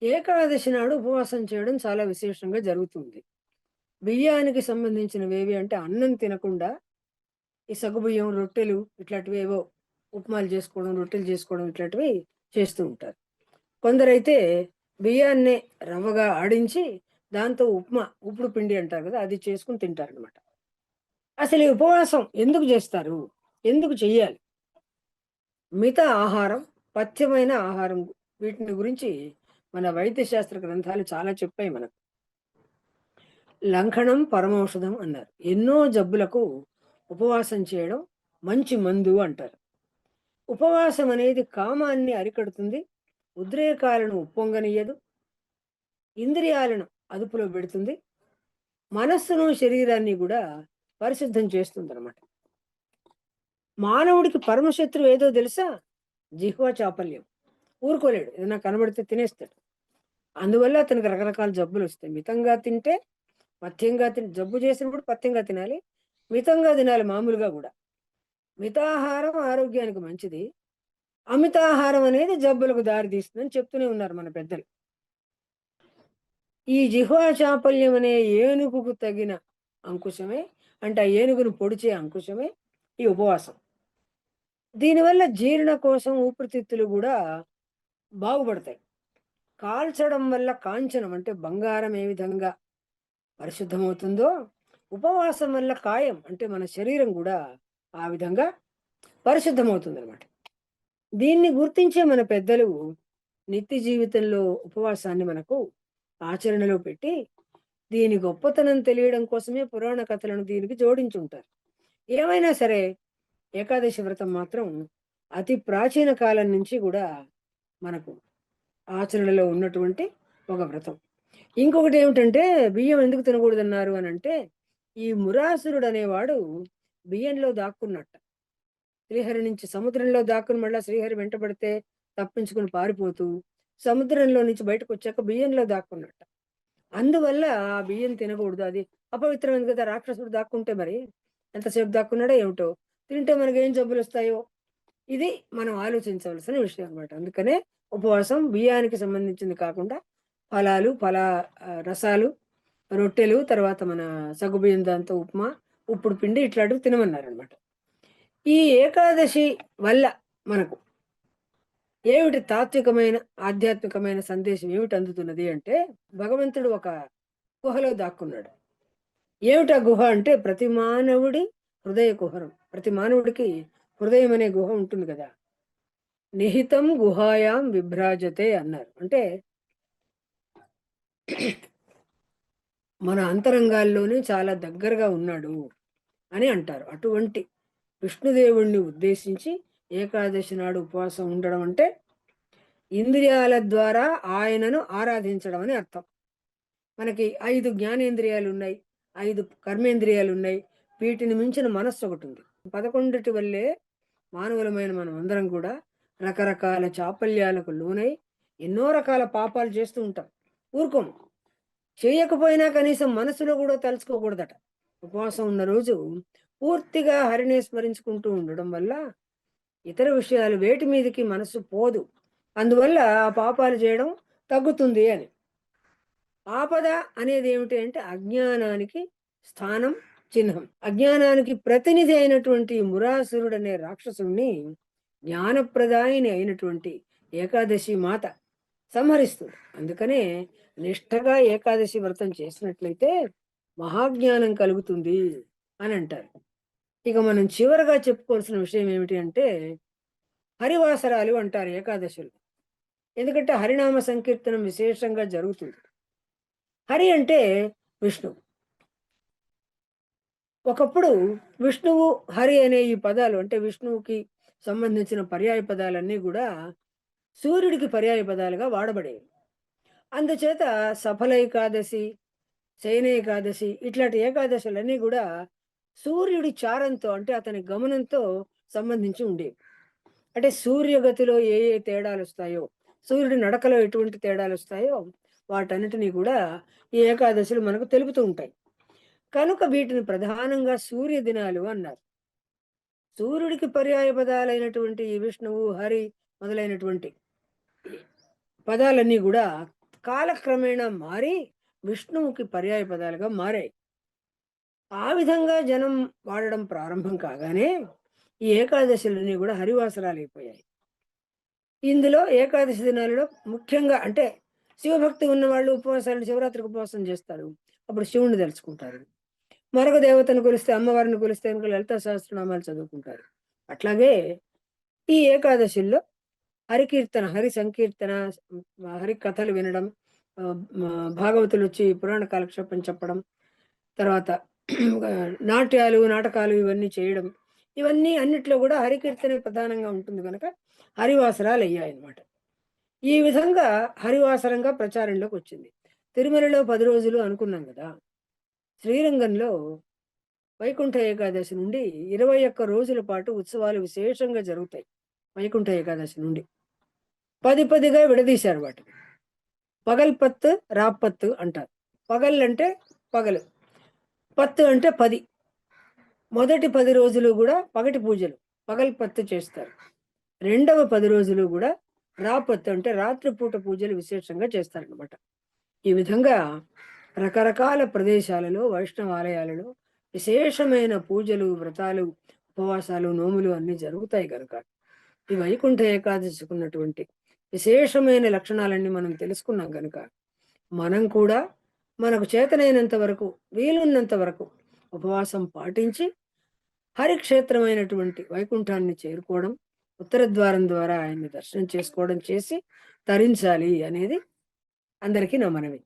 ఏకాదశి నాడు ఉపవాసం చేయడం చాలా విశేషంగా జరుగుతుంది. బియ్యానికి సంబంధించినవేవి అంటే అన్నం తినకుండా ఈ సగ్గుబియ్యం, రొట్టెలు ఇట్లాంటివేవో ఉప్మాలు చేసుకోవడం, రొట్టెలు చేసుకోవడం ఇట్లాంటివి చేస్తూ ఉంటారు. కొందరైతే బియ్యాన్నే రవ్వగా ఆడించి దాంతో ఉప్మా, ఉప్పుడు పిండి అంటారు కదా! అది చేసుకొని తింటారనమాట. అసలు ఈ ఉపవాసం ఎందుకు జేస్తారు? ఎందుకు చెయ్యాలి? మిత ఆహారం, పథ్యమైన ఆహారం వీటిని గురించి మన వైద్య శాస్త్ర గ్రంథాలు చాలా చెప్పాయి మనకు. లంఘనం పరమౌషధం అన్నారు. ఎన్నో జబ్బులకు ఉపవాసం చేయడం మంచి మందు అంటారు. ఉపవాసం అనేది కామాన్ని అరికడుతుంది. ఉద్రేకాలను ఉప్పొంగనీయదు. ఇంద్రియాలను అదుపులో పెడుతుంది. మనస్సును, శరీరాన్ని గూడా పరిశుద్ధం చేస్తుందనమాట. మానవుడికి పరమశత్రువు ఏదో తెలుసా? జిహ్వ చాపల్యం. ఊరుకోలేడు. ఏదైనా కనబడితే తినేస్తాడు. అందువల్ల అతనికి రకరకాల జబ్బులొస్తాయి. మితంగా తింటే పథ్యంగా జబ్బు చేసినప్పుడు పథ్యంగా తినాలి. మితంగా తినాలి మామూలుగా గూడా. మితాహారం ఆరోగ్యానికి మంచిది. అమితాహారం అనేది జబ్బులకు దారి తీస్తుందని చెప్తూనే ఉన్నారు మన పెద్దలు. ఈ జిహ్వా చాపల్యం అనే ఏనుగుకు తగిన అంకుశమే, అంటే ఆ ఏనుగును పొడిచే అంకుశమే ఈ ఉపవాసం. దీనివల్ల జీర్ణకోశం, ఊపిరితిత్తులు గూడా బాగుపడతాయి. కాల్చడం వల్ల కాంచనం అంటే బంగారం ఏ విధంగా పరిశుద్ధమవుతుందో, ఉపవాసం వల్ల కాయం అంటే మన శరీరం గూడా ఆ విధంగా పరిశుద్ధమవుతుందనమాట. దీన్ని గుర్తించే మన పెద్దలు నిత్య జీవితంలో ఉపవాసాన్ని మనకు ఆచరణలో పెట్టి, దీని గొప్పతనం తెలియడం కోసమే పురాణ కథలను దీనికి జోడించుంటారు. ఏమైనా సరే ఏకాదశి వ్రతం మాత్రం అతి ప్రాచీన కాలం నుంచి గూడా మనకు ఆచరణలో ఉన్నటువంటి ఒక వ్రతం. ఇంకొకటేమిటంటే బియ్యం ఎందుకు తినకూడదన్నారు అనంటే, ఈ మురాసురుడు అనేవాడు బియ్యంలో దాక్కున్నట్ట. శ్రీహరి నుంచి సముద్రంలో దాక్కుని మళ్ళా శ్రీహరి వెంటబడితే తప్పించుకొని పారిపోతూ, సముద్రంలో నుంచి బయటకొచ్చాక బియ్యంలో దాక్కున్నట్ట. అందువల్ల ఆ బియ్యం తినకూడదు. అది అపవిత్రమైనది కదా! రాక్షసుడు దాక్కుంటే మరి ఎంతసేపు దాక్కున్నాడో ఏమిటో! తింటే మనకేం జబ్బులొస్తాయో! ఇది మనం ఆలోచించవలసిన విషయం అన్నమాట. అందుకనే ఉపవాసం బియ్యానికి సంబంధించింది కాకుండా ఫలాలు, రసాలు, రొట్టెలు, తర్వాత మన సగ్గుబియ్యం దాంతో ఉప్మా, ఉప్పుడు పిండి ఇట్లాంటివి తినమన్నారనమాట. ఈ ఏకాదశి వల్ల మనకు ఏమిటి తాత్వికమైన, ఆధ్యాత్మికమైన సందేశం ఏమిటి అందుతున్నది అంటే, భగవంతుడు ఒక గుహలో దాక్కున్నాడు. ఏమిటా గుహ అంటే ప్రతి మానవుడి హృదయ కుహరం. ప్రతి మానవుడికి హృదయం అనే గుహ ఉంటుంది కదా! నిహితం గుహాయాం విభ్రాజతే అన్నారు. అంటే మన అంతరంగాల్లోనే చాలా దగ్గరగా ఉన్నాడు అని అంటారు. అటువంటి విష్ణుదేవుణ్ణి ఉద్దేశించి ఏకాదశి నాడు ఉపవాసం ఉండడం అంటే ఇంద్రియాల ద్వారా ఆయనను ఆరాధించడం అని అర్థం. మనకి 5 జ్ఞానేంద్రియాలున్నాయి. 5 కర్మేంద్రియాలున్నాయి. వీటిని మించిన మనస్సు ఒకటుంది. 11 వల్లే మానవులమైన మనం అందరం కూడా రకరకాల చాపల్యాలకు లోనై ఎన్నో రకాల పాపాలు చేస్తూ ఉంటాం. ఊరుకోము. చేయకపోయినా కనీసం మనసులో కూడా తలుచుకోకూడదట. ఉపవాసం ఉన్న రోజు పూర్తిగా హరినే స్మరించుకుంటూ ఉండడం వల్ల ఇతర విషయాలు వేటి మీదకి మనసు పోదు. అందువల్ల ఆ పాపాలు చేయడం తగ్గుతుంది అని. ఆపద అనేది ఏమిటి అంటే అజ్ఞానానికి స్థానం, చిహ్నం. అజ్ఞానానికి ప్రతినిధి అయినటువంటి మురాసురుడనే రాక్షసుడిని జ్ఞానప్రదాయిని అయినటువంటి ఏకాదశి మాత సంహరిస్తుంది. అందుకనే నిష్ఠగా ఏకాదశి వ్రతం చేసినట్లయితే మహాజ్ఞానం కలుగుతుంది అని అంటారు. ఇక మనం చివరగా చెప్పుకోవాల్సిన విషయం ఏమిటి అంటే హరివాసరాలు అంటారు ఏకాదశులు. ఎందుకంటే హరినామ సంకీర్తనం విశేషంగా జరుగుతుంది. హరి అంటే విష్ణువు. ఒకప్పుడు విష్ణువు, హరి అనే ఈ పదాలు అంటే విష్ణువుకి సంబంధించిన పర్యాయ పదాలన్నీ కూడా సూర్యుడికి పర్యాయ పదాలుగా వాడబడేవి. అందుచేత సఫల ఏకాదశి, శయన ఏకాదశి ఇట్లాంటి ఏకాదశులన్నీ కూడా సూర్యుడి చారంతో అంటే అతని గమనంతో సంబంధించి ఉండేవి. అంటే సూర్యగతిలో ఏ ఏ తేడాలొస్తాయో, సూర్యుడి నడకలో ఎటువంటి తేడాలొస్తాయో వాటన్నిటిని కూడా ఈ ఏకాదశులు మనకు తెలుపుతూ ఉంటాయి. కనుక వీటిని ప్రధానంగా సూర్య దినాలు అన్నారు. సూర్యుడికి పర్యాయ పదాలైనటువంటి ఈ విష్ణువు, హరి మొదలైనటువంటి పదాలన్నీ గూడా కాలక్రమేణా మారి విష్ణువుకి పర్యాయ పదాలుగా మారాయి. ఆ విధంగా జనం వాడడం ప్రారంభం కాగానే ఈ ఏకాదశులన్నీ కూడా హరివాసరాలైపోయాయి. ఇందులో ఏకాదశి దినాలలో ముఖ్యంగా అంటే శివభక్తి ఉన్నవాళ్ళు ఉపవాసాలు శివరాత్రికి ఉపవాసం చేస్తారు. అప్పుడు శివుడిని తలుచుకుంటారు. మరొక దేవతను కొలిస్తే అమ్మవారిని కొలిస్తే కనుక లలితా సహస్రనామాలు చదువుకుంటారు. అట్లాగే ఈ ఏకాదశుల్లో హరికీర్తన, హరి సంకీర్తన, హరి కథలు వినడం, భాగవతులొచ్చి పురాణ కాలక్షేపం చెప్పడం, తర్వాత నాట్యాలు, నాటకాలు ఇవన్నీ చేయడం. ఇవన్నీ అన్నిట్లో కూడా హరికీర్తనే ప్రధానంగా ఉంటుంది గనక హరివాసరాలయ్యాయన్నమాట. ఈ విధంగా హరివాసరంగా ప్రచారంలోకొచ్చింది. తిరుమలలో 10 రోజులు అనుకున్నాం గదా! శ్రీరంగంలో వైకుంఠ ఏకాదశి నుండి 21 రోజుల పాటు ఉత్సవాలు విశేషంగా జరుగుతాయి. వైకుంఠ ఏకాదశి నుండి. 10, 10గా విడదీశారు వాటిని. పగల్పత్తు, రాప్పత్తు అంటారు. పగలంటే పగలు. పత్తు అంటే 10. మొదటి 10 రోజులు గూడా పగటి పూజలు. పగల్పత్తు చేస్తారు. రెండవ 10 రోజులు గూడా రాపత్తు అంటే రాత్రిపూట పూజలు విశేషంగా చేస్తారనమాట. ఈ విధంగా రకరకాల ప్రదేశాలలో, వైష్ణవ ఆలయాలలో విశేషమైన పూజలు, వ్రతాలు, ఉపవాసాలు, నోములు అన్నీ జరుగుతాయి గనుక, ఈ వైకుంఠ ఏకాదశికున్నటువంటి విశేషమైన లక్షణాలన్నీ మనం తెలుసుకున్నాం గనుక, మనం కూడా మనకు చేతనైనంత వరకు, వీలున్నంత వరకు ఉపవాసం పాటించి, హరిక్షేత్రమైనటువంటి వైకుంఠాన్ని చేరుకోవడం, ఉత్తర ద్వారం ద్వారా ఆయన్ని దర్శనం చేసుకోవడం చేసి తరించాలి అనేది అందరికీ నా మనవి.